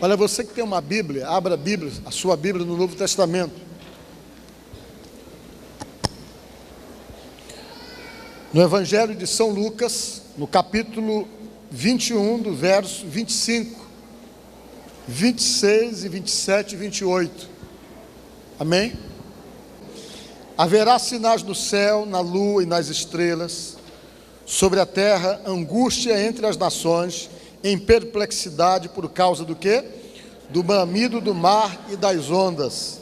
Olha, você que tem uma Bíblia, abra a Bíblia, a sua Bíblia no Novo Testamento. No Evangelho de São Lucas, no capítulo 21, do verso 25, 26 e 27 e 28. Amém? Haverá sinais no céu, na lua e nas estrelas, sobre a terra angústia entre as nações, em perplexidade por causa do quê? Do bramido do mar e das ondas.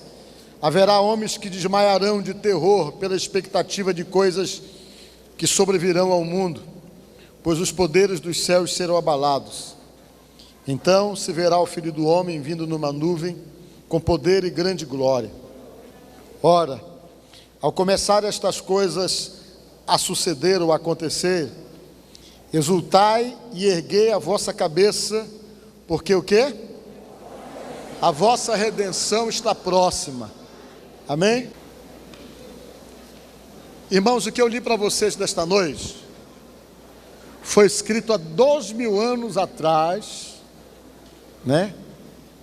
Haverá homens que desmaiarão de terror pela expectativa de coisas que sobrevirão ao mundo, pois os poderes dos céus serão abalados. Então se verá o Filho do Homem vindo numa nuvem, com poder e grande glória. Ora, ao começar estas coisas a suceder ou a acontecer, exultai e erguei a vossa cabeça, porque o quê? A vossa redenção está próxima. Amém? Irmãos, o que eu li para vocês desta noite foi escrito há 2000 anos atrás,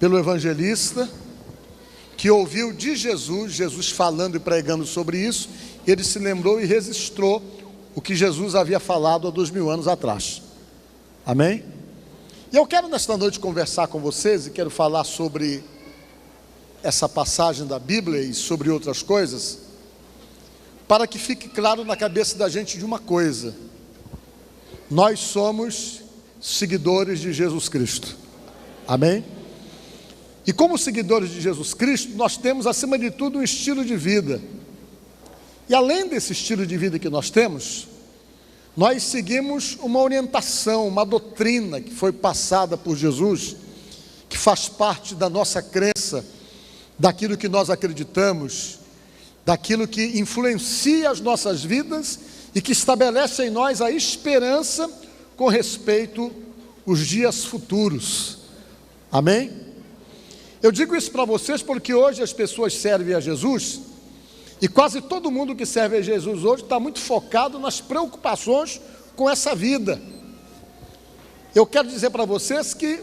pelo evangelista, que ouviu de Jesus falando e pregando sobre isso. Ele se lembrou e registrou o que Jesus havia falado há 2000 anos atrás. Amém? E eu quero nesta noite conversar com vocês e quero falar sobre essa passagem da Bíblia e sobre outras coisas, para que fique claro na cabeça da gente de uma coisa: nós somos seguidores de Jesus Cristo. Amém? E como seguidores de Jesus Cristo, nós temos acima de tudo um estilo de vida. E além desse estilo de vida que nós temos, nós seguimos uma orientação, uma doutrina que foi passada por Jesus, que faz parte da nossa crença, daquilo que nós acreditamos, daquilo que influencia as nossas vidas e que estabelece em nós a esperança com respeito aos dias futuros. Amém? Eu digo isso para vocês porque hoje as pessoas servem a Jesus, e quase todo mundo que serve a Jesus hoje está muito focado nas preocupações com essa vida. Eu quero dizer para vocês que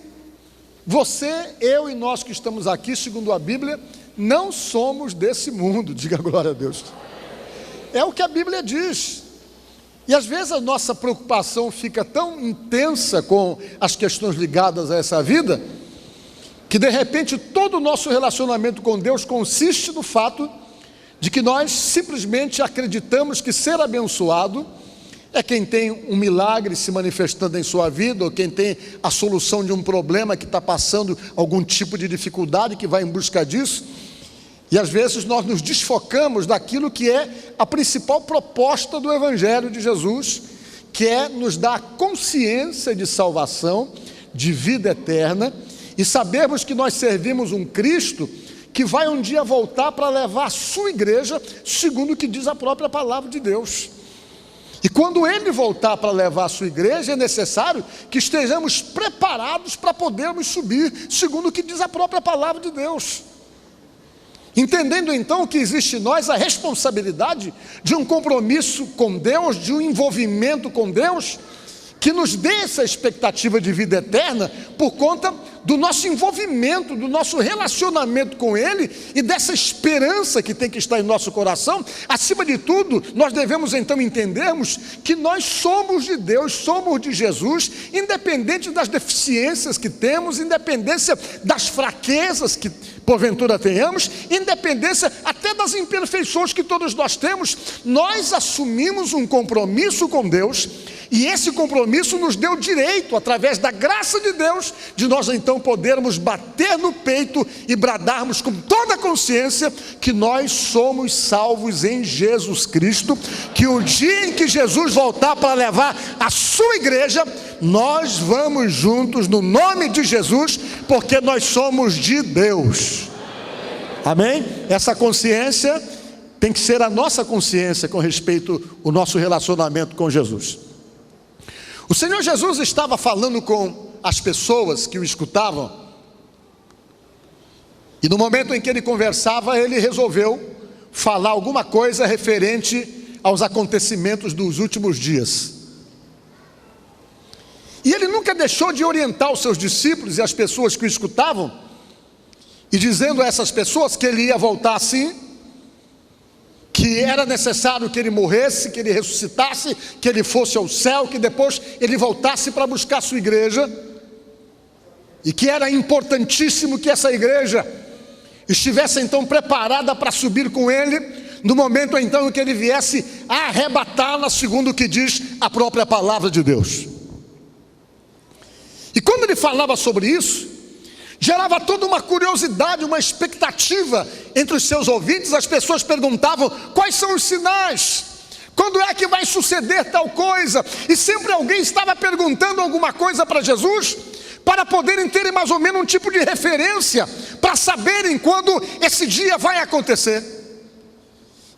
você, eu e nós que estamos aqui, segundo a Bíblia, não somos desse mundo. Diga glória a Deus. É o que a Bíblia diz. E às vezes a nossa preocupação fica tão intensa com as questões ligadas a essa vida, que de repente todo o nosso relacionamento com Deus consiste no fato de que nós simplesmente acreditamos que ser abençoado é quem tem um milagre se manifestando em sua vida, ou quem tem a solução de um problema que está passando algum tipo de dificuldade, que vai em busca disso. E às vezes nós nos desfocamos daquilo que é a principal proposta do Evangelho de Jesus, que é nos dar consciência de salvação, de vida eterna, e sabermos que nós servimos um Cristo que vai um dia voltar para levar a sua igreja, segundo o que diz a própria palavra de Deus. E quando Ele voltar para levar a sua igreja, é necessário que estejamos preparados para podermos subir, segundo o que diz a própria palavra de Deus. Entendendo então que existe em nós a responsabilidade de um compromisso com Deus, de um envolvimento com Deus, que nos dê essa expectativa de vida eterna, por conta do nosso envolvimento, do nosso relacionamento com Ele, e dessa esperança que tem que estar em nosso coração. Acima de tudo, nós devemos então entendermos que nós somos de Deus, somos de Jesus, independente das deficiências que temos, independência das fraquezas que porventura tenhamos, independência até das imperfeições que todos nós temos. Nós assumimos um compromisso com Deus, e esse compromisso nos deu direito, através da graça de Deus, de nós então podermos bater no peito e bradarmos com toda a consciência que nós somos salvos em Jesus Cristo, que o dia em que Jesus voltar para levar a sua igreja, nós vamos juntos no nome de Jesus, porque nós somos de Deus. Amém? Essa consciência tem que ser a nossa consciência com respeito ao nosso relacionamento com Jesus. O Senhor Jesus estava falando com as pessoas que o escutavam, e no momento em que ele conversava, ele resolveu falar alguma coisa referente aos acontecimentos dos últimos dias. E ele nunca deixou de orientar os seus discípulos e as pessoas que o escutavam, e dizendo a essas pessoas que ele ia voltar assim, que era necessário que ele morresse, que ele ressuscitasse, que ele fosse ao céu, que depois ele voltasse para buscar a sua igreja, e que era importantíssimo que essa igreja estivesse então preparada para subir com ele, no momento então em que ele viesse a arrebatá-la, segundo o que diz a própria palavra de Deus. E quando ele falava sobre isso, gerava toda uma curiosidade, uma expectativa entre os seus ouvintes. As pessoas perguntavam: quais são os sinais? Quando é que vai suceder tal coisa? E sempre alguém estava perguntando alguma coisa para Jesus, para poderem terem mais ou menos um tipo de referência, para saberem quando esse dia vai acontecer.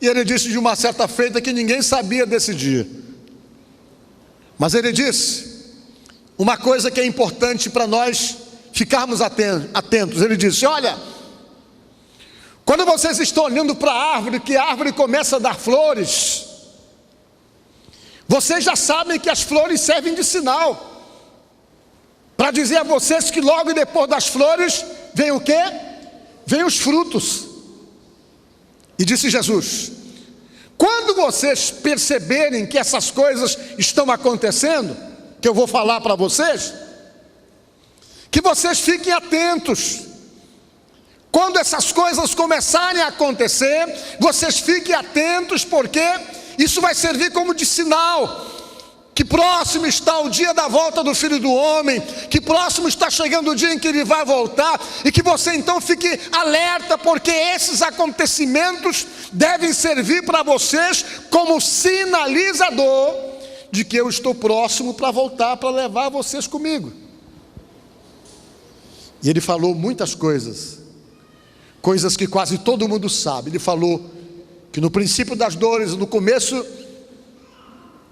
E ele disse de uma certa feita que ninguém sabia desse dia. Mas ele disse uma coisa que é importante para nós ficarmos atentos. Ele disse: olha, quando vocês estão olhando para a árvore, que a árvore começa a dar flores, vocês já sabem que as flores servem de sinal, para dizer a vocês que logo depois das flores vem o quê? Vem os frutos. E disse Jesus: quando vocês perceberem que essas coisas estão acontecendo, que eu vou falar para vocês, que vocês fiquem atentos. Quando essas coisas começarem a acontecer, vocês fiquem atentos, porque isso vai servir como de sinal que próximo está o dia da volta do Filho do Homem, que próximo está chegando o dia em que ele vai voltar, e que você então fique alerta, porque esses acontecimentos devem servir para vocês como sinalizador de que eu estou próximo para voltar, para levar vocês comigo. E ele falou muitas coisas, coisas que quase todo mundo sabe. Ele falou que no princípio das dores, no começo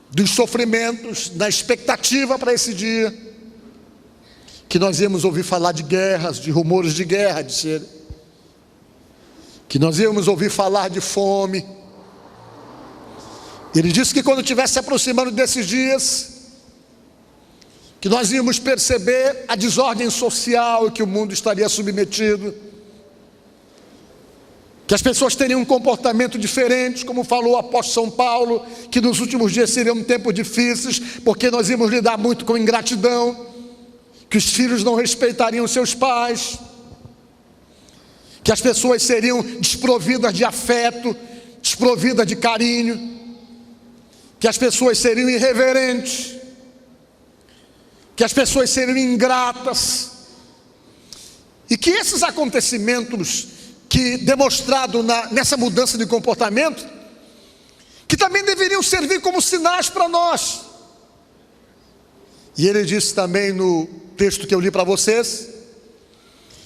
dos sofrimentos, na expectativa para esse dia, que nós íamos ouvir falar de guerras, de rumores de guerra, disse ele, que nós íamos ouvir falar de fome. Ele disse que quando estivesse se aproximando desses dias, que nós íamos perceber a desordem social que o mundo estaria submetido, que as pessoas teriam um comportamento diferente, como falou o apóstolo São Paulo, que nos últimos dias seriam tempos difíceis, porque nós íamos lidar muito com ingratidão, que os filhos não respeitariam seus pais, que as pessoas seriam desprovidas de afeto, desprovidas de carinho, que as pessoas seriam irreverentes, que as pessoas seriam ingratas, e que esses acontecimentos que demonstrado nessa mudança de comportamento, que também deveriam servir como sinais para nós. E ele disse também no texto que eu li para vocês,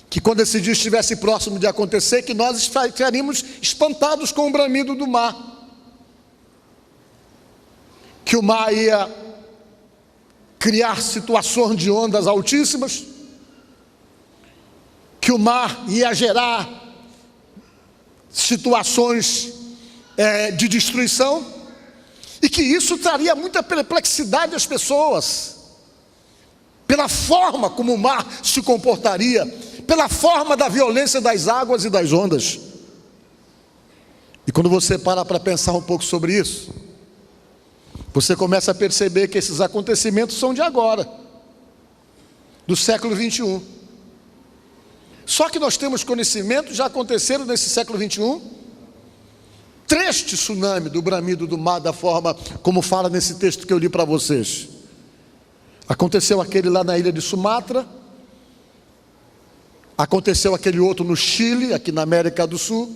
que quando esse dia estivesse próximo de acontecer, que nós ficaríamos espantados com o bramido do mar, que o mar ia criar situações de ondas altíssimas, que o mar ia gerar situações de destruição, e que isso traria muita perplexidade às pessoas, pela forma como o mar se comportaria, pela forma da violência das águas e das ondas. E quando você para pensar um pouco sobre isso, você começa a perceber que esses acontecimentos são de agora, do século 21. Só que nós temos conhecimento, já aconteceram nesse século 21, 3 tsunamis do bramido do mar, da forma como fala nesse texto que eu li para vocês. Aconteceu aquele lá na ilha de Sumatra, aconteceu aquele outro no Chile, aqui na América do Sul,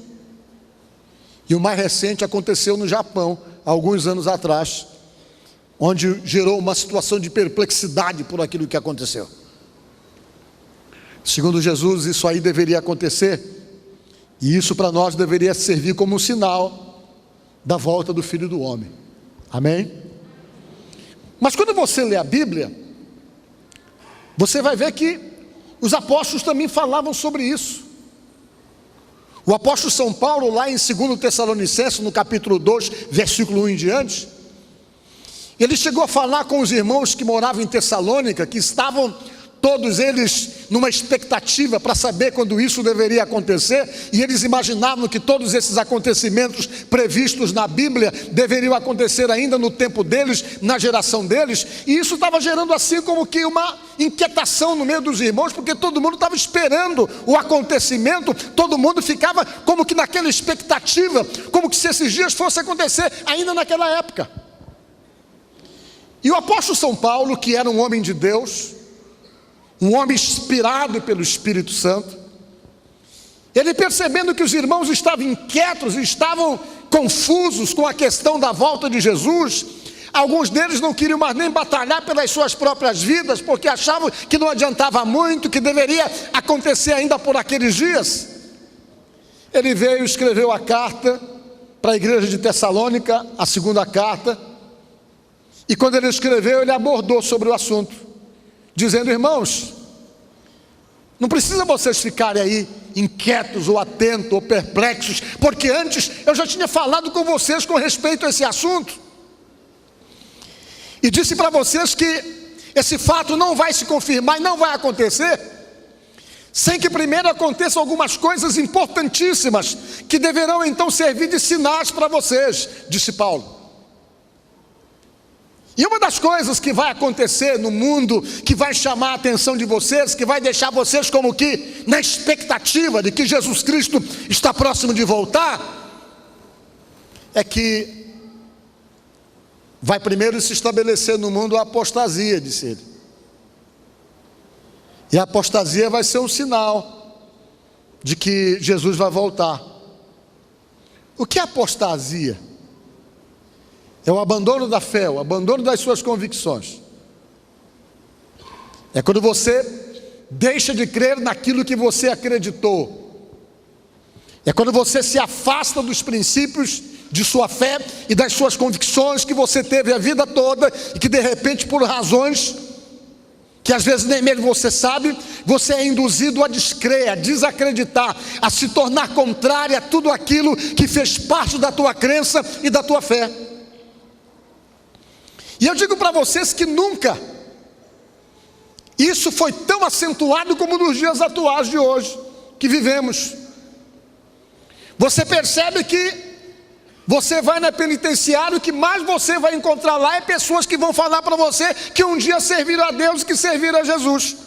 e o mais recente aconteceu no Japão, há alguns anos atrás, onde gerou uma situação de perplexidade por aquilo que aconteceu. Segundo Jesus, isso aí deveria acontecer, e isso para nós deveria servir como um sinal da volta do Filho do Homem. Amém? Mas quando você lê a Bíblia, você vai ver que os apóstolos também falavam sobre isso. O apóstolo São Paulo, lá em 2 Tessalonicenses, no capítulo 2, versículo 1 em diante, Ele chegou a falar com os irmãos que moravam em Tessalônica, que estavam todos eles numa expectativa para saber quando isso deveria acontecer, e eles imaginavam que todos esses acontecimentos previstos na Bíblia deveriam acontecer ainda no tempo deles, na geração deles, e isso estava gerando assim como que uma inquietação no meio dos irmãos, porque todo mundo estava esperando o acontecimento, todo mundo ficava como que naquela expectativa, como que se esses dias fossem acontecer ainda naquela época. E o apóstolo São Paulo, que era um homem de Deus, um homem inspirado pelo Espírito Santo, ele percebendo que os irmãos estavam inquietos, estavam confusos com a questão da volta de Jesus, alguns deles não queriam mais nem batalhar pelas suas próprias vidas, porque achavam que não adiantava muito, que deveria acontecer ainda por aqueles dias. Ele veio e escreveu a carta para a igreja de Tessalônica, a segunda carta, e quando ele escreveu, ele abordou sobre o assunto, dizendo: irmãos, não precisa vocês ficarem aí inquietos ou atentos ou perplexos, porque antes eu já tinha falado com vocês com respeito a esse assunto, e disse para vocês que esse fato não vai se confirmar e não vai acontecer, sem que primeiro aconteçam algumas coisas importantíssimas, que deverão então servir de sinais para vocês, disse Paulo. E uma das coisas que vai acontecer no mundo, que vai chamar a atenção de vocês, que vai deixar vocês como que na expectativa de que Jesus Cristo está próximo de voltar, é que vai primeiro se estabelecer no mundo a apostasia, disse ele. E a apostasia vai ser um sinal de que Jesus vai voltar. O que é apostasia? É o abandono da fé, o abandono das suas convicções. É quando você deixa de crer naquilo que você acreditou. É quando você se afasta dos princípios de sua fé e das suas convicções que você teve a vida toda, e que de repente, por razões que às vezes nem mesmo você sabe, você é induzido a descrer, a desacreditar, a se tornar contrário a tudo aquilo que fez parte da tua crença e da tua fé. E eu digo para vocês que nunca isso foi tão acentuado como nos dias atuais de hoje, que vivemos. Você percebe que você vai na penitenciária, o que mais você vai encontrar lá é pessoas que vão falar para você que um dia serviram a Deus e que serviram a Jesus.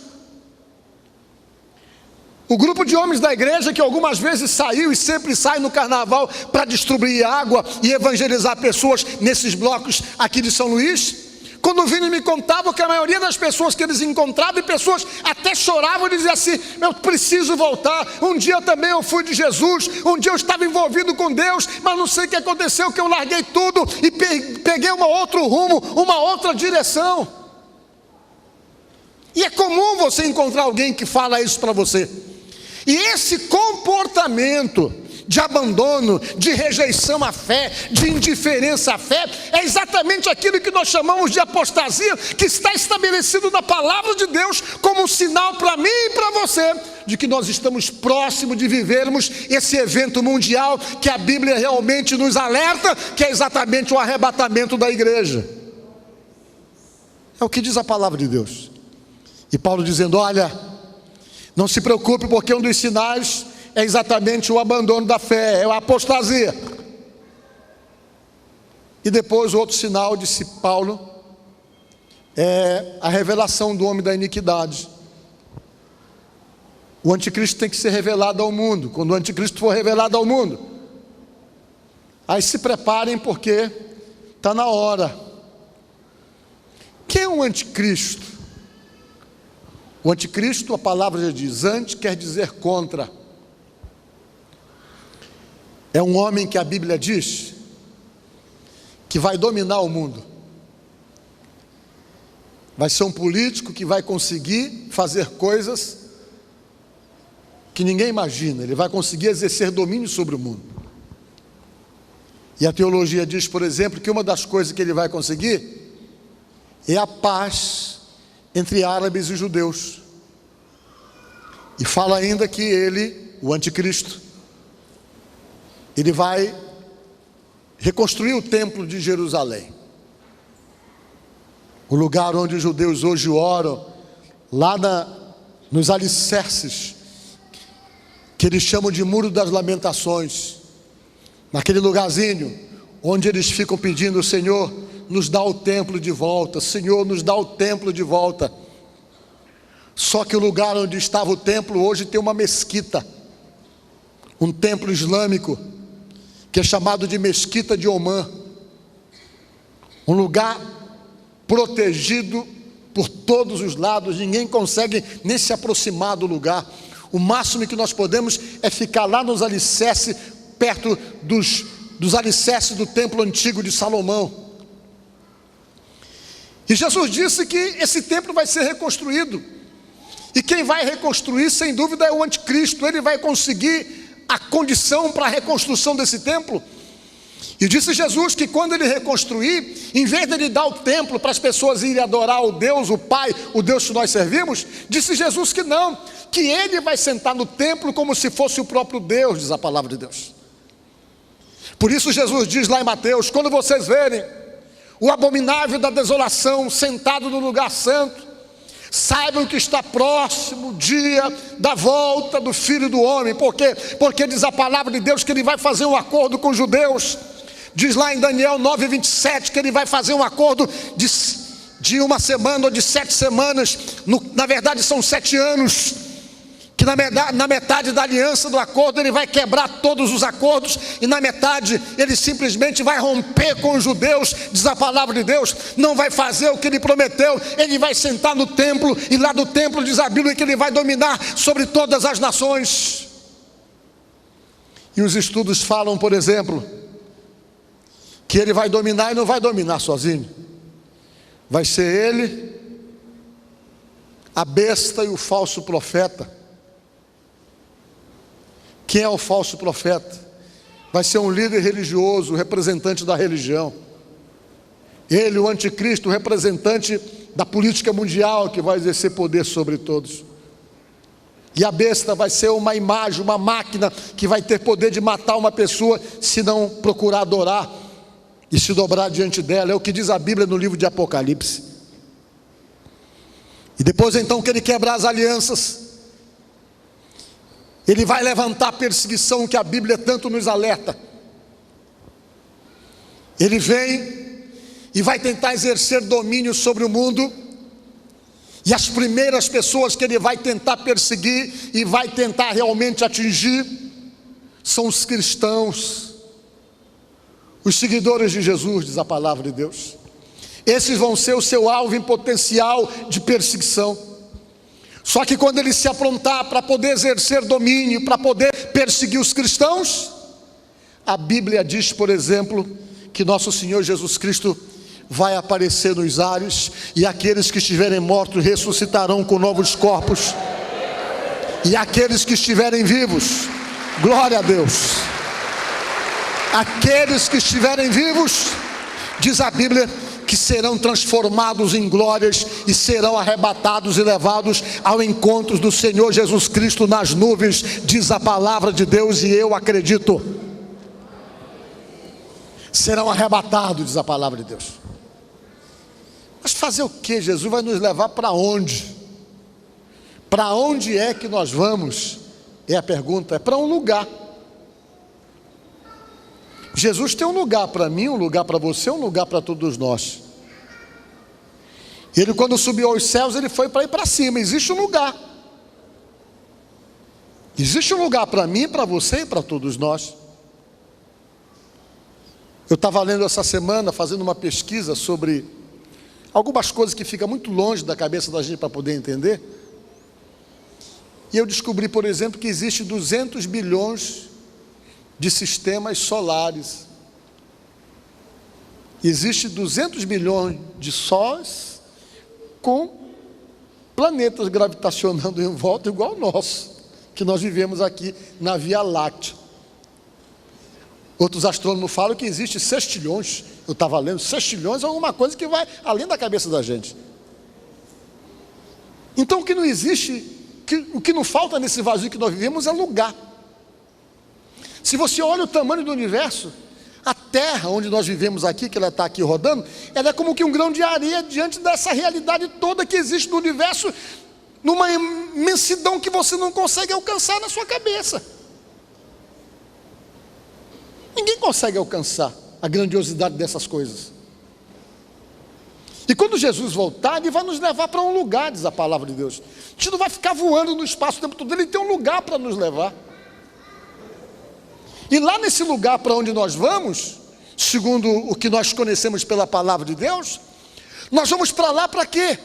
O grupo de homens da igreja, que algumas vezes saiu e sempre sai no carnaval para distribuir água e evangelizar pessoas nesses blocos aqui de São Luís, quando o Vini me contava que a maioria das pessoas que eles encontravam, e pessoas até choravam e diziam assim: eu preciso voltar, um dia também eu fui de Jesus, um dia eu estava envolvido com Deus, mas não sei o que aconteceu, que eu larguei tudo e peguei um outro rumo, uma outra direção. E é comum você encontrar alguém que fala isso para você. E esse comportamento de abandono, de rejeição à fé, de indiferença à fé, é exatamente aquilo que nós chamamos de apostasia, que está estabelecido na palavra de Deus como um sinal para mim e para você, de que nós estamos próximos de vivermos esse evento mundial que a Bíblia realmente nos alerta, que é exatamente o arrebatamento da igreja. É o que diz a palavra de Deus. E Paulo dizendo: olha, não se preocupe, porque um dos sinais é exatamente o abandono da fé, é a apostasia. E depois o outro sinal, disse Paulo, é a revelação do homem da iniquidade. O anticristo tem que ser revelado ao mundo. Quando o anticristo for revelado ao mundo, aí se preparem, porque está na hora. Quem é o anticristo? O anticristo, a palavra já diz, anti quer dizer contra. É um homem que a Bíblia diz que vai dominar o mundo. Vai ser um político que vai conseguir fazer coisas que ninguém imagina. Ele vai conseguir exercer domínio sobre o mundo. E a teologia diz, por exemplo, que uma das coisas que ele vai conseguir é a paz entre árabes e judeus. E fala ainda que ele, o anticristo, ele vai reconstruir o templo de Jerusalém. O lugar onde os judeus hoje oram, lá nos alicerces, que eles chamam de Muro das Lamentações, naquele lugarzinho, onde eles ficam pedindo: Senhor, nos dá o templo de volta, Senhor, nos dá o templo de volta. Só que o lugar onde estava o templo hoje tem uma mesquita, um templo islâmico, que é chamado de Mesquita de Omã, um lugar protegido por todos os lados, ninguém consegue nem se aproximar do lugar. O máximo que nós podemos é ficar lá nos alicerces, perto dos alicerces do templo antigo de Salomão. E Jesus disse que esse templo vai ser reconstruído, e quem vai reconstruir, sem dúvida, é o anticristo. Ele vai conseguir a condição para a reconstrução desse templo. E disse Jesus que quando ele reconstruir, em vez de ele dar o templo para as pessoas irem adorar o Deus, o Pai, o Deus que nós servimos, disse Jesus que não, que ele vai sentar no templo como se fosse o próprio Deus, diz a palavra de Deus. Por isso Jesus diz lá em Mateus: quando vocês verem o abominável da desolação sentado no lugar santo, saibam que está próximo o dia da volta do Filho do Homem. Por quê? Porque diz a palavra de Deus que ele vai fazer um acordo com os judeus. Diz lá em Daniel 9:27 que ele vai fazer um acordo de uma semana ou de 7 semanas. Na verdade são 7 anos. Que na metade da aliança do acordo ele vai quebrar todos os acordos, e na metade ele simplesmente vai romper com os judeus, diz a palavra de Deus. Não vai fazer o que ele prometeu, ele vai sentar no templo, e lá do templo diz a Bíblia que ele vai dominar sobre todas as nações. E os estudos falam, por exemplo, que ele vai dominar e não vai dominar sozinho. Vai ser ele, a besta e o falso profeta. Quem é o falso profeta? Vai ser um líder religioso, o representante da religião. Ele, o anticristo, o representante da política mundial, que vai exercer poder sobre todos. E a besta vai ser uma imagem, uma máquina, que vai ter poder de matar uma pessoa, se não procurar adorar e se dobrar diante dela. É o que diz a Bíblia no livro de Apocalipse. E depois então que ele quebrar as alianças, ele vai levantar a perseguição que a Bíblia tanto nos alerta. Ele vem e vai tentar exercer domínio sobre o mundo, e as primeiras pessoas que ele vai tentar perseguir e vai tentar realmente atingir são os cristãos, os seguidores de Jesus, diz a palavra de Deus. Esses vão ser o seu alvo em potencial de perseguição. Só que quando ele se aprontar para poder exercer domínio, para poder perseguir os cristãos, a Bíblia diz, por exemplo, que nosso Senhor Jesus Cristo vai aparecer nos ares, e aqueles que estiverem mortos ressuscitarão com novos corpos, e aqueles que estiverem vivos, glória a Deus, aqueles que estiverem vivos, diz a Bíblia, que serão transformados em glórias e serão arrebatados e levados ao encontro do Senhor Jesus Cristo nas nuvens, diz a palavra de Deus, e eu acredito. Serão arrebatados, diz a palavra de Deus. Mas fazer o que? Jesus vai nos levar para onde? Para onde é que nós vamos? É a pergunta, é para um lugar. Jesus tem um lugar para mim, um lugar para você, um lugar para todos nós. Ele, quando subiu aos céus, ele foi para ir para cima. Existe um lugar. Existe um lugar para mim, para você e para todos nós. Eu estava lendo essa semana, fazendo uma pesquisa sobre algumas coisas que ficam muito longe da cabeça da gente para poder entender. E eu descobri, por exemplo, que existe 200 bilhões de sistemas solares. Existe 200 bilhões de sóis com planetas gravitacionando em volta igual ao nosso, que nós vivemos aqui na Via Láctea. Outros astrônomos falam que existe 6 trilhões. Eu estava lendo, 6 trilhões é alguma coisa que vai além da cabeça da gente. Então o que não existe, o que não falta nesse vazio que nós vivemos é lugar. Se você olha o tamanho do universo, A terra onde nós vivemos aqui, que ela está aqui rodando, ela é como que um grão de areia diante dessa realidade toda que existe no universo, numa imensidão que você não consegue alcançar na sua cabeça. Ninguém consegue alcançar a grandiosidade dessas coisas. E quando Jesus voltar, Ele vai nos levar para um lugar, diz a palavra de Deus. A gente não vai ficar voando no espaço o tempo todo, Ele tem um lugar para nos levar. E lá nesse lugar para onde nós vamos, segundo o que nós conhecemos pela palavra de Deus, nós vamos para lá para quê?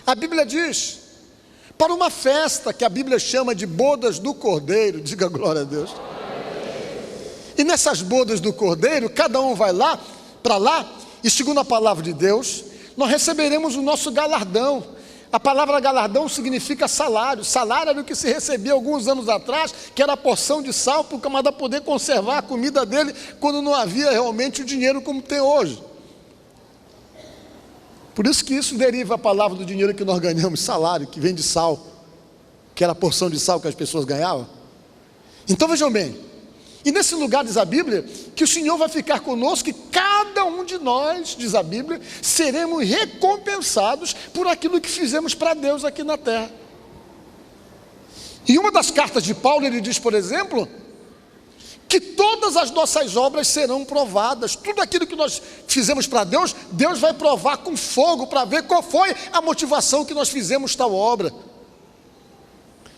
A Bíblia diz, para uma festa que a Bíblia chama de bodas do Cordeiro, diga glória a Deus. E nessas bodas do Cordeiro, cada um vai lá, para lá, e segundo a palavra de Deus, nós receberemos o nosso galardão. A palavra galardão significa salário. Salário era o que se recebia alguns anos atrás, que era a porção de sal para o camarada poder conservar a comida dele, quando não havia realmente o dinheiro como tem hoje. Por isso que isso deriva a palavra do dinheiro que nós ganhamos, salário, que vem de sal, que era a porção de sal que as pessoas ganhavam. Então vejam bem, e nesse lugar diz a Bíblia, que o Senhor vai ficar conosco, e cada um de nós, diz a Bíblia, seremos recompensados por aquilo que fizemos para Deus aqui na terra. E uma das cartas de Paulo, ele diz, por exemplo, que todas as nossas obras serão provadas. Tudo aquilo que nós fizemos para Deus, Deus vai provar com fogo, para ver qual foi a motivação que nós fizemos tal obra.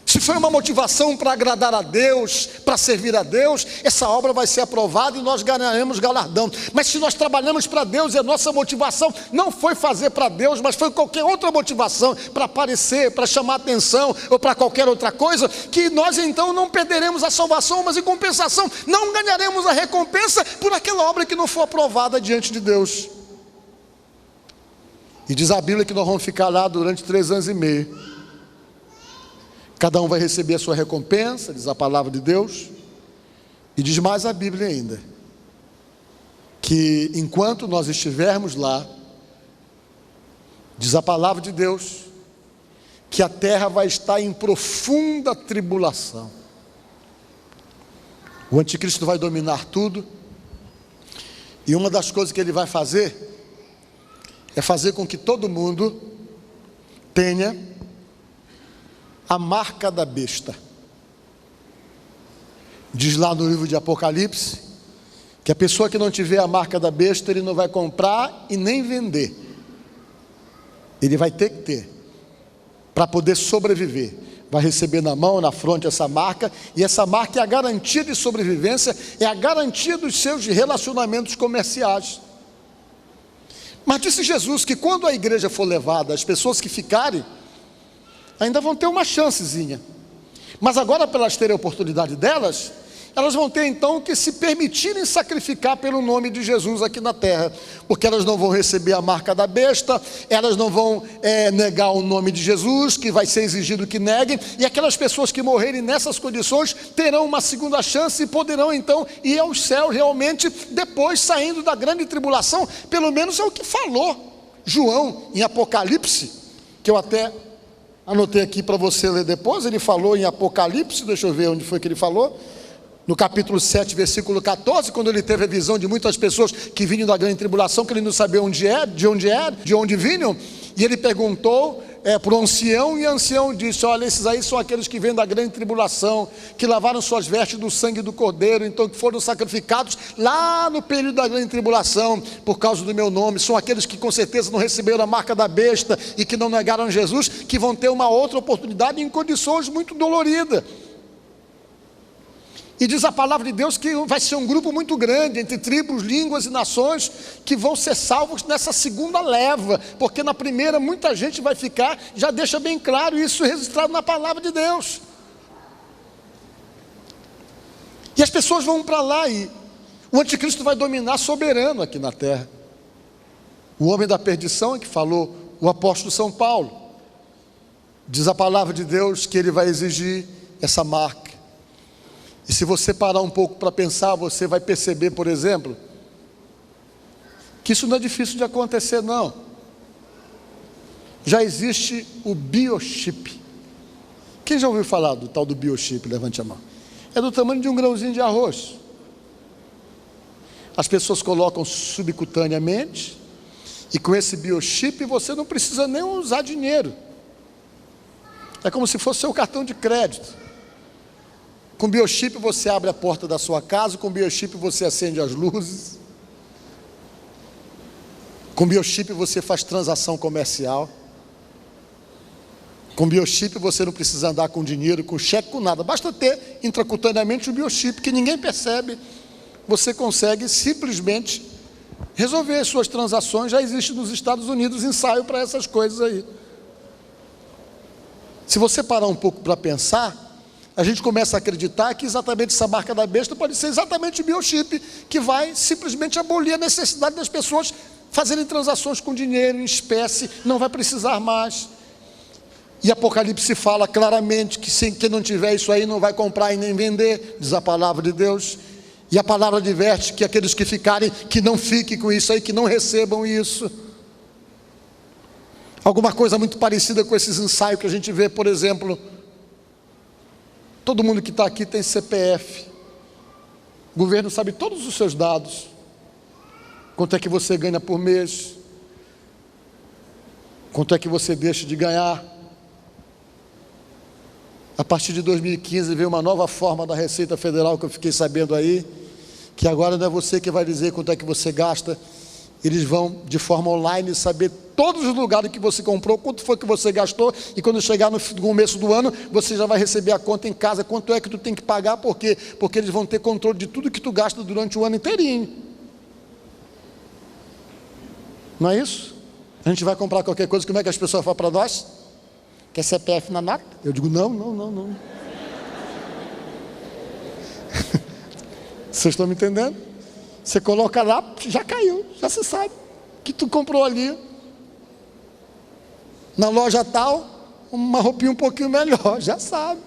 Se foi uma motivação para agradar a Deus, para servir a Deus, essa obra vai ser aprovada e nós ganharemos galardão. Mas se nós trabalhamos para Deus e a nossa motivação não foi fazer para Deus, mas foi qualquer outra motivação, para aparecer, para chamar atenção ou para qualquer outra coisa, que nós então não perderemos a salvação, mas em compensação não ganharemos a recompensa por aquela obra que não foi aprovada diante de Deus. E diz a Bíblia que nós vamos ficar lá durante 3 anos e meio. Cada um vai receber a sua recompensa, diz a palavra de Deus. E diz mais a Bíblia ainda, que enquanto nós estivermos lá, diz a palavra de Deus, que a terra vai estar em profunda tribulação. O anticristo vai dominar tudo, e uma das coisas que ele vai fazer, é fazer com que todo mundo tenha a marca da besta. Diz lá no livro de Apocalipse, que a pessoa que não tiver a marca da besta, ele não vai comprar e nem vender. Ele vai ter que ter, para poder sobreviver. Vai receber na mão, na fronte essa marca, e essa marca é a garantia de sobrevivência, é a garantia dos seus relacionamentos comerciais. Mas disse Jesus que quando a igreja for levada, as pessoas que ficarem, ainda vão ter uma chancezinha. Mas agora, para elas terem a oportunidade delas, elas vão ter então que se permitirem sacrificar pelo nome de Jesus aqui na terra, porque elas não vão receber a marca da besta, elas não vão negar o nome de Jesus, que vai ser exigido que neguem, e aquelas pessoas que morrerem nessas condições terão uma segunda chance e poderão então ir ao céu realmente, depois saindo da grande tribulação. Pelo menos é o que falou João em Apocalipse, que eu até anotei aqui para você ler depois. Ele falou em Apocalipse, deixa eu ver onde foi que ele falou, no capítulo 7, versículo 14, quando ele teve a visão de muitas pessoas que vinham da grande tribulação, que ele não sabia de onde vinham, e ele perguntou para o ancião, e o ancião disse: olha, esses aí são aqueles que vêm da grande tribulação, que lavaram suas vestes do sangue do Cordeiro, então que foram sacrificados lá no período da grande tribulação, por causa do meu nome. São aqueles que com certeza não receberam a marca da besta, e que não negaram Jesus, que vão ter uma outra oportunidade em condições muito doloridas. E diz a palavra de Deus que vai ser um grupo muito grande, entre tribos, línguas e nações, que vão ser salvos nessa segunda leva, porque na primeira muita gente vai ficar, já deixa bem claro isso registrado na palavra de Deus. E as pessoas vão para lá, e o anticristo vai dominar soberano aqui na terra. O homem da perdição é que falou o apóstolo São Paulo. Diz a palavra de Deus que ele vai exigir essa marca. E se você parar um pouco para pensar, você vai perceber, por exemplo, que isso não é difícil de acontecer, não. Já existe o biochip. Quem já ouviu falar do tal do biochip? Levante a mão. É do tamanho de um grãozinho de arroz. As pessoas colocam subcutaneamente, e com esse biochip você não precisa nem usar dinheiro. É como se fosse seu cartão de crédito. Com biochip você abre a porta da sua casa, com biochip você acende as luzes. Com biochip você faz transação comercial. Com biochip você não precisa andar com dinheiro, com cheque, com nada. Basta ter intracutaneamente o biochip, que ninguém percebe. Você consegue simplesmente resolver suas transações. Já existe nos Estados Unidos ensaio para essas coisas aí. Se você parar um pouco para pensar, a gente começa a acreditar que exatamente essa marca da besta pode ser exatamente o biochip, que vai simplesmente abolir a necessidade das pessoas fazerem transações com dinheiro, em espécie, não vai precisar mais. E Apocalipse fala claramente que quem não tiver isso aí não vai comprar e nem vender, diz a palavra de Deus. E a palavra adverte que aqueles que ficarem, que não fiquem com isso aí, que não recebam isso. Alguma coisa muito parecida com esses ensaios que a gente vê, por exemplo, todo mundo que está aqui tem CPF. O governo sabe todos os seus dados. Quanto é que você ganha por mês? Quanto é que você deixa de ganhar? A partir de 2015 veio uma nova forma da Receita Federal que eu fiquei sabendo aí, que agora não é você que vai dizer quanto é que você gasta. Eles vão de forma online saber todos os lugares que você comprou, quanto foi que você gastou, e quando chegar no começo do ano, você já vai receber a conta em casa, quanto é que tu tem que pagar, por quê? Porque eles vão ter controle de tudo que tu gasta durante o ano inteirinho. Não é isso? A gente vai comprar qualquer coisa, como é que as pessoas falam para nós? Quer CPF na nota? Eu digo, não. Vocês estão me entendendo? Você coloca lá, já caiu, já se sabe que tu comprou ali na loja tal, uma roupinha um pouquinho melhor, já sabe.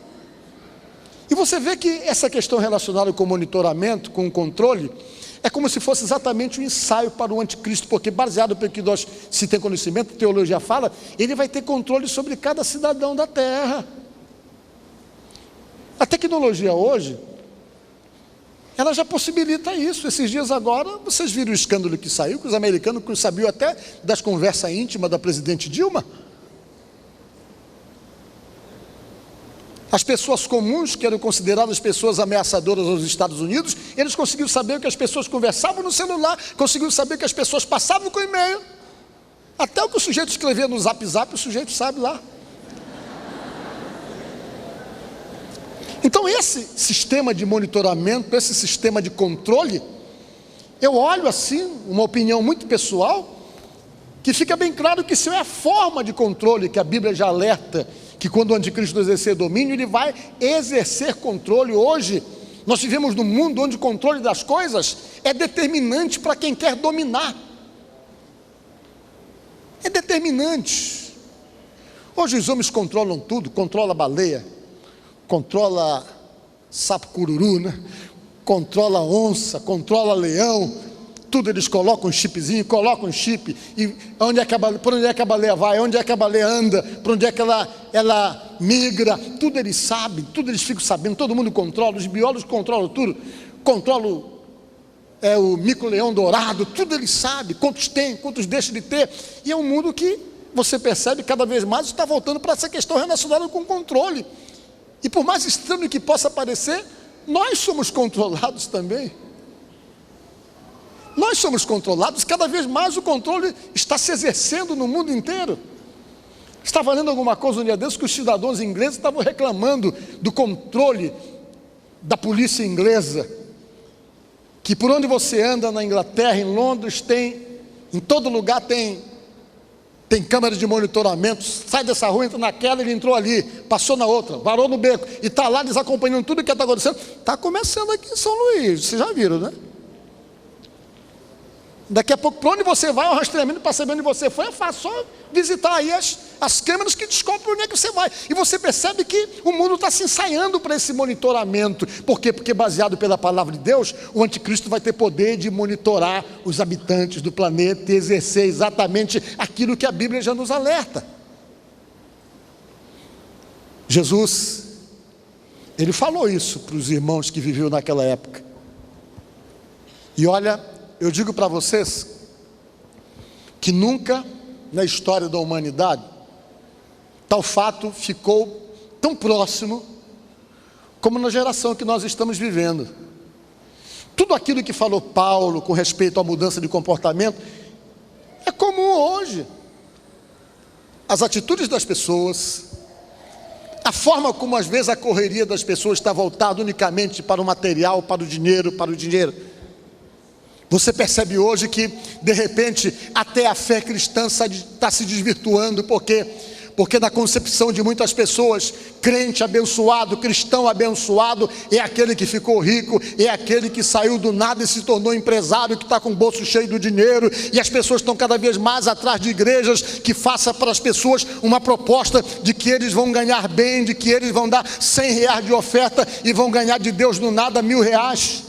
E você vê que essa questão relacionada com o monitoramento, com o controle, é como se fosse exatamente um ensaio para o anticristo, porque baseado pelo que nós se tem conhecimento, a teologia fala, ele vai ter controle sobre cada cidadão da terra. A tecnologia hoje, ela já possibilita isso. Esses dias agora, vocês viram o escândalo que saiu, que os americanos sabiam até das conversas íntimas da presidente Dilma. As pessoas comuns, que eram consideradas pessoas ameaçadoras aos Estados Unidos, eles conseguiram saber o que as pessoas conversavam no celular, conseguiram saber o que as pessoas passavam com e-mail. Até o que o sujeito escrevia no Zap, o sujeito sabe lá. Então esse sistema de monitoramento, esse sistema de controle, eu olho assim, uma opinião muito pessoal, que fica bem claro que isso é a forma de controle que a Bíblia já alerta, que quando o anticristo exercer domínio, ele vai exercer controle. Hoje, nós vivemos num mundo onde o controle das coisas é determinante para quem quer dominar. É determinante. Hoje os homens controlam tudo, controla a baleia, controla sapo cururu, né? Controla onça, controla leão, tudo eles colocam um chipzinho, colocam um chip, e por onde é que a baleia vai, onde é que a baleia anda, por onde é que ela migra, tudo eles sabem, tudo eles ficam sabendo, todo mundo controla, os biólogos controlam tudo, controlam o mico-leão dourado, tudo eles sabem, quantos tem, quantos deixam de ter, e é um mundo que você percebe cada vez mais está voltando para essa questão relacionada com controle. E por mais estranho que possa parecer, nós somos controlados também. Nós somos controlados, cada vez mais o controle está se exercendo no mundo inteiro. Estava lendo alguma coisa um dia desses que os cidadãos ingleses estavam reclamando do controle da polícia inglesa, que por onde você anda na Inglaterra, em Londres, em todo lugar tem câmeras de monitoramento, sai dessa rua, entra naquela, ele entrou ali, passou na outra, varou no beco, e está lá eles acompanhando tudo o que está acontecendo. Está começando aqui em São Luís, vocês já viram, né? Daqui a pouco, para onde você vai, o rastreamento para saber onde você foi, é fácil, só visitar aí as câmeras que descobrem onde é que você vai. E você percebe que o mundo está se ensaiando para esse monitoramento. Por quê? Porque baseado pela palavra de Deus, o anticristo vai ter poder de monitorar os habitantes do planeta e exercer exatamente aquilo que a Bíblia já nos alerta. Jesus, ele falou isso para os irmãos que viviam naquela época. E olha eu digo para vocês que nunca na história da humanidade tal fato ficou tão próximo como na geração que nós estamos vivendo. Tudo aquilo que falou Paulo com respeito à mudança de comportamento é comum hoje. As atitudes das pessoas, a forma como às vezes a correria das pessoas está voltada unicamente para o material, para o dinheiro, Você percebe hoje que, de repente, até a fé cristã está se desvirtuando, porque na concepção de muitas pessoas, crente abençoado, cristão abençoado, é aquele que ficou rico, é aquele que saiu do nada e se tornou empresário, que está com o bolso cheio do dinheiro, e as pessoas estão cada vez mais atrás de igrejas que façam para as pessoas uma proposta de que eles vão ganhar bem, de que eles vão dar R$100 de oferta e vão ganhar de Deus no nada R$1.000.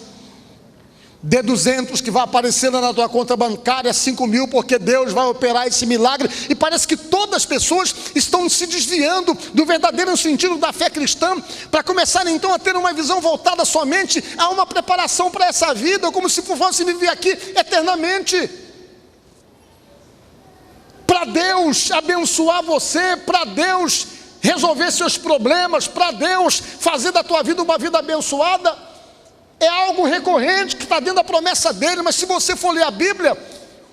Dê 200 que vai aparecer na tua conta bancária, 5.000, porque Deus vai operar esse milagre. E parece que todas as pessoas estão se desviando do verdadeiro sentido da fé cristã, para começarem então a ter uma visão voltada somente a uma preparação para essa vida, como se fosse viver aqui eternamente. Para Deus abençoar você, para Deus resolver seus problemas, para Deus fazer da tua vida uma vida abençoada, é algo recorrente que está dentro da promessa dele. Mas se você for ler a Bíblia,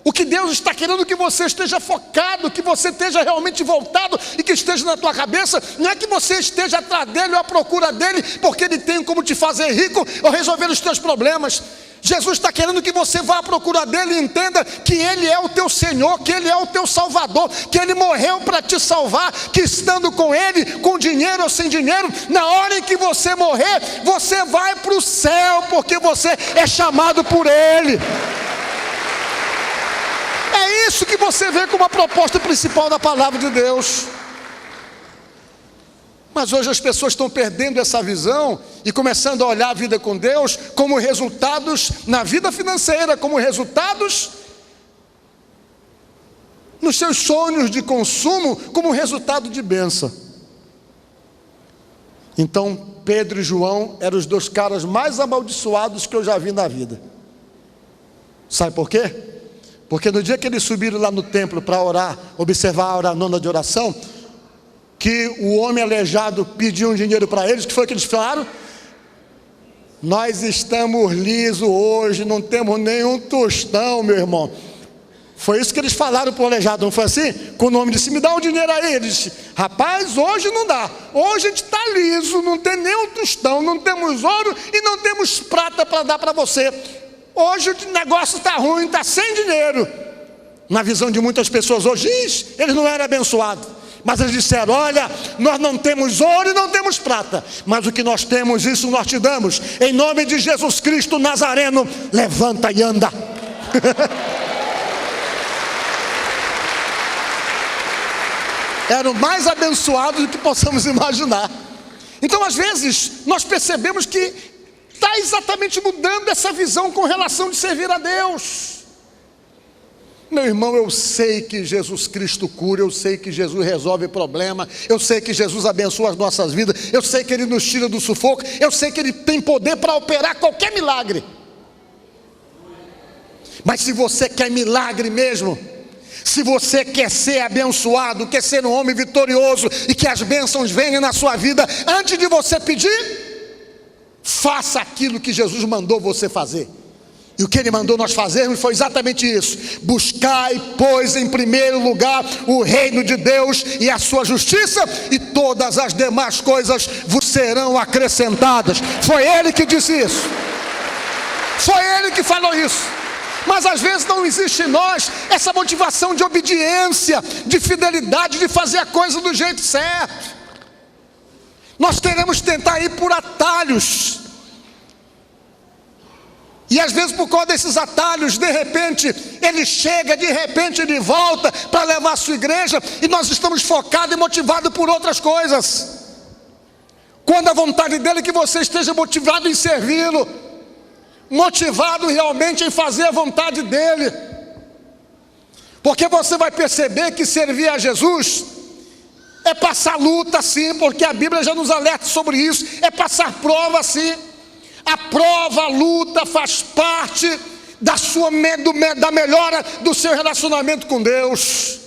o que Deus está querendo que você esteja focado, que você esteja realmente voltado e que esteja na tua cabeça, não é que você esteja atrás dele ou à procura dele, porque ele tem como te fazer rico ou resolver os teus problemas. Jesus está querendo que você vá à procura dele e entenda que ele é o teu Senhor, que ele é o teu Salvador, que ele morreu para te salvar, que estando com ele, com dinheiro ou sem dinheiro, na hora em que você morrer, você vai para o céu, porque você é chamado por ele. É isso que você vê como a proposta principal da palavra de Deus. Mas hoje as pessoas estão perdendo essa visão e começando a olhar a vida com Deus como resultados na vida financeira, como resultados nos seus sonhos de consumo, como resultado de bênção. Então Pedro e João eram os dois caras mais amaldiçoados que eu já vi na vida. Sabe por quê? Porque no dia que eles subiram lá no templo para orar, observar a hora nona de oração, que o homem aleijado pediu um dinheiro para eles, que foi o que eles falaram? Nós estamos lisos hoje, não temos nenhum tostão, meu irmão. Foi isso que eles falaram para o aleijado, não foi assim? Com o nome disse, me dá um dinheiro aí. Ele disse, rapaz, hoje não dá, hoje a gente está liso, não tem nenhum tostão, não temos ouro e não temos prata para dar para você. Hoje o negócio está ruim, está sem dinheiro. Na visão de muitas pessoas hoje, eles não eram abençoados. Mas eles disseram, olha, nós não temos ouro e não temos prata, mas o que nós temos, isso nós te damos. Em nome de Jesus Cristo Nazareno, levanta e anda. Eram mais abençoados do que possamos imaginar. Então às vezes nós percebemos que está exatamente mudando essa visão com relação de servir a Deus. Meu irmão, eu sei que Jesus Cristo cura, eu sei que Jesus resolve problema, eu sei que Jesus abençoa as nossas vidas, eu sei que Ele nos tira do sufoco, eu sei que Ele tem poder para operar qualquer milagre. Mas se você quer milagre mesmo, se você quer ser abençoado, quer ser um homem vitorioso e que as bênçãos venham na sua vida, antes de você pedir, faça aquilo que Jesus mandou você fazer. E o que Ele mandou nós fazermos foi exatamente isso: buscai, pois, em primeiro lugar o reino de Deus e a sua justiça, e todas as demais coisas vos serão acrescentadas. Foi Ele que disse isso, foi Ele que falou isso. Mas às vezes não existe em nós essa motivação de obediência, de fidelidade, de fazer a coisa do jeito certo. Nós queremos tentar ir por atalhos, e às vezes por causa desses atalhos, de repente ele chega, de repente ele volta para levar a sua igreja, e nós estamos focados e motivados por outras coisas, quando a vontade dele é que você esteja motivado em servi-lo, motivado realmente em fazer a vontade dele. Porque você vai perceber que servir a Jesus é passar luta sim, porque a Bíblia já nos alerta sobre isso, é passar prova sim. A prova, a luta faz parte da melhora do seu relacionamento com Deus.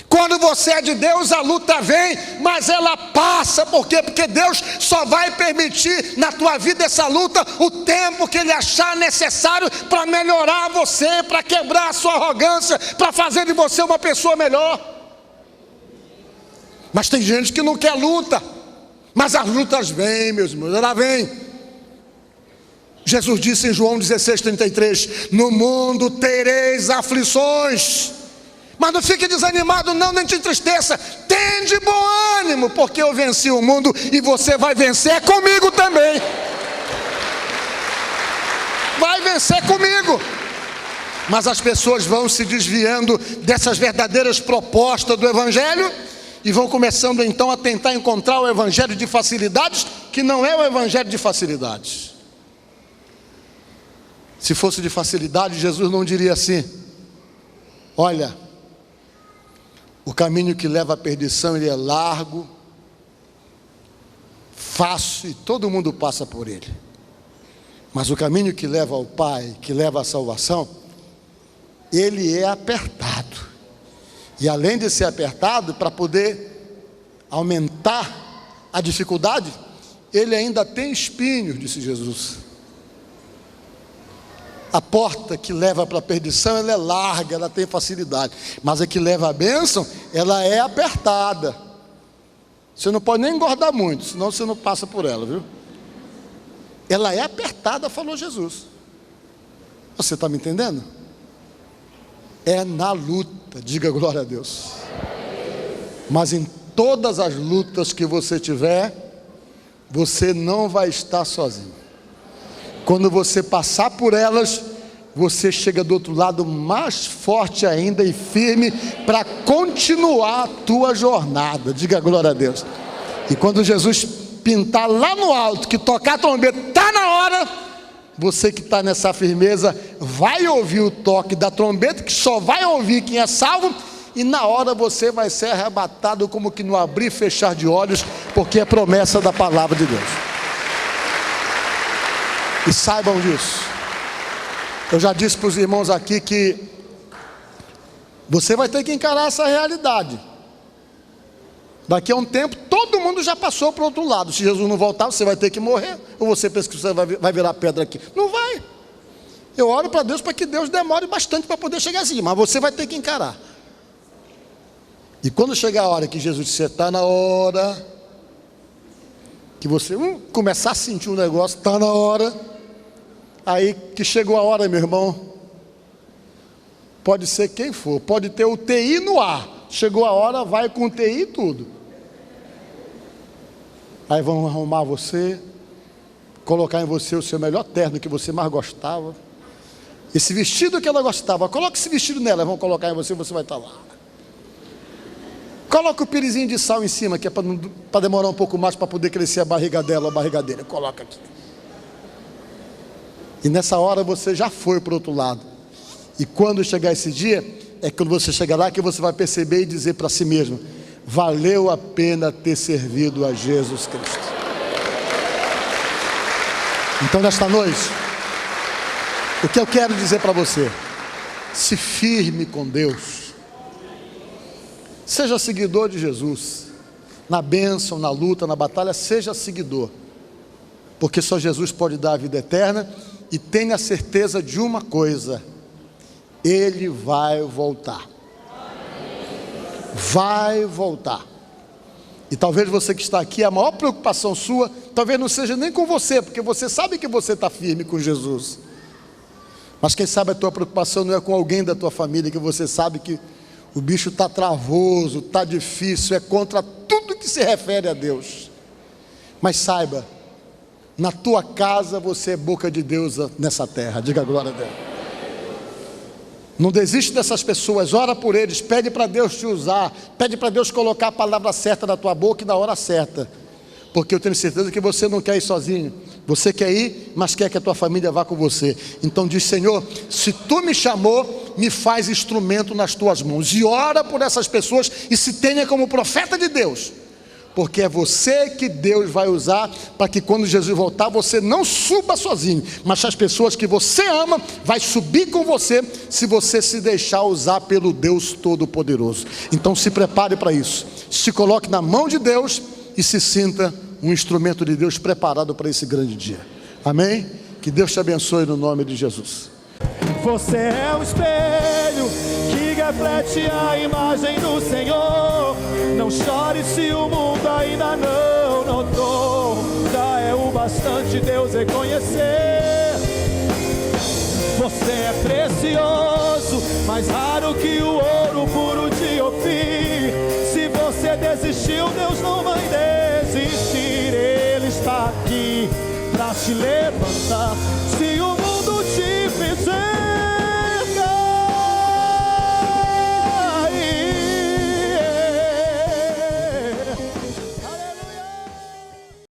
Quando você é de Deus, a luta vem, mas ela passa. Por quê? Porque Deus só vai permitir na tua vida essa luta o tempo que Ele achar necessário para melhorar você, para quebrar a sua arrogância, para fazer de você uma pessoa melhor. Mas tem gente que não quer luta, mas as lutas vêm, meus irmãos, ela vem. Jesus disse em João 16:33, no mundo tereis aflições, mas não fique desanimado não, nem te entristeça, tende bom ânimo, porque eu venci o mundo e você vai vencer comigo também. Vai vencer comigo. Mas as pessoas vão se desviando dessas verdadeiras propostas do Evangelho e vão começando então a tentar encontrar o Evangelho de facilidades, que não é o Evangelho de facilidades. Se fosse de facilidade, Jesus não diria assim: olha, o caminho que leva à perdição, ele é largo, fácil, e todo mundo passa por ele. Mas o caminho que leva ao Pai, que leva à salvação, ele é apertado. E além de ser apertado, para poder aumentar a dificuldade, ele ainda tem espinhos, disse Jesus. A porta que leva para a perdição, ela é larga, ela tem facilidade. Mas a que leva à bênção, ela é apertada. Você não pode nem engordar muito, senão você não passa por ela, viu? Ela é apertada, falou Jesus. Você está me entendendo? É na luta, diga glória a Deus. Mas em todas as lutas que você tiver, você não vai estar sozinho. Quando você passar por elas, você chega do outro lado mais forte ainda e firme para continuar a tua jornada. Diga glória a Deus. E quando Jesus pintar lá no alto, que tocar a trombeta, está na hora, você que está nessa firmeza, vai ouvir o toque da trombeta, que só vai ouvir quem é salvo, e na hora você vai ser arrebatado como que no abrir e fechar de olhos, porque é promessa da palavra de Deus. E saibam disso. Eu já disse para os irmãos aqui que você vai ter que encarar essa realidade. Daqui a um tempo, todo mundo já passou para o outro lado. Se Jesus não voltar, você vai ter que morrer. Ou você pensa que você vai virar pedra aqui? Não vai. Eu oro para Deus para que Deus demore bastante para poder chegar assim. Mas você vai ter que encarar. E quando chegar a hora que Jesus disser, está na hora, que você começar a sentir um negócio, está na hora. Aí que chegou a hora, meu irmão, pode ser quem for, pode ter o TI no ar, chegou a hora, vai com o TI e tudo. Aí vão arrumar você, colocar em você o seu melhor terno que você mais gostava, esse vestido que ela gostava, coloca esse vestido nela, vão colocar em você, você vai estar lá. Coloca o pirizinho de sal em cima, que é para demorar um pouco mais para poder crescer a barriga dela, a barriga dele, coloca aqui. E nessa hora você já foi para o outro lado. E quando chegar esse dia, é quando você chegar lá que você vai perceber e dizer para si mesmo: valeu a pena ter servido a Jesus Cristo. Então nesta noite, o que eu quero dizer para você: se firme com Deus. Seja seguidor de Jesus. Na bênção, na luta, na batalha, seja seguidor. Porque só Jesus pode dar a vida eterna. E tenha certeza de uma coisa: Ele vai voltar. Vai voltar. E talvez você que está aqui, a maior preocupação sua, talvez não seja nem com você, porque você sabe que você está firme com Jesus. Mas quem sabe a tua preocupação não é com alguém da tua família, que você sabe que o bicho está travoso, está difícil, é contra tudo que se refere a Deus. Mas saiba, na tua casa você é boca de Deus nessa terra. Diga glória a Deus. Não desiste dessas pessoas, ora por eles, pede para Deus te usar, pede para Deus colocar a palavra certa na tua boca e na hora certa. Porque eu tenho certeza que você não quer ir sozinho. Você quer ir, mas quer que a tua família vá com você. Então diz: Senhor, se tu me chamou, me faz instrumento nas tuas mãos. E ora por essas pessoas e se tenha como profeta de Deus. porque é você que Deus vai usar para que quando Jesus voltar, você não suba sozinho, mas as pessoas que você ama vai subir com você, se você se deixar usar pelo Deus Todo-Poderoso. Então se prepare para isso, se coloque na mão de Deus e se sinta um instrumento de Deus preparado para esse grande dia. Amém? Que Deus te abençoe no nome de Jesus. Você é o espelho que reflete a imagem do Senhor. Não chore se o mundo ainda não notou. Já é o bastante Deus reconhecer. Você é precioso, mais raro que o ouro puro de Ofir. Se você desistiu, Deus não vai desistir. Ele está aqui para te levantar. Se o mundo te fizer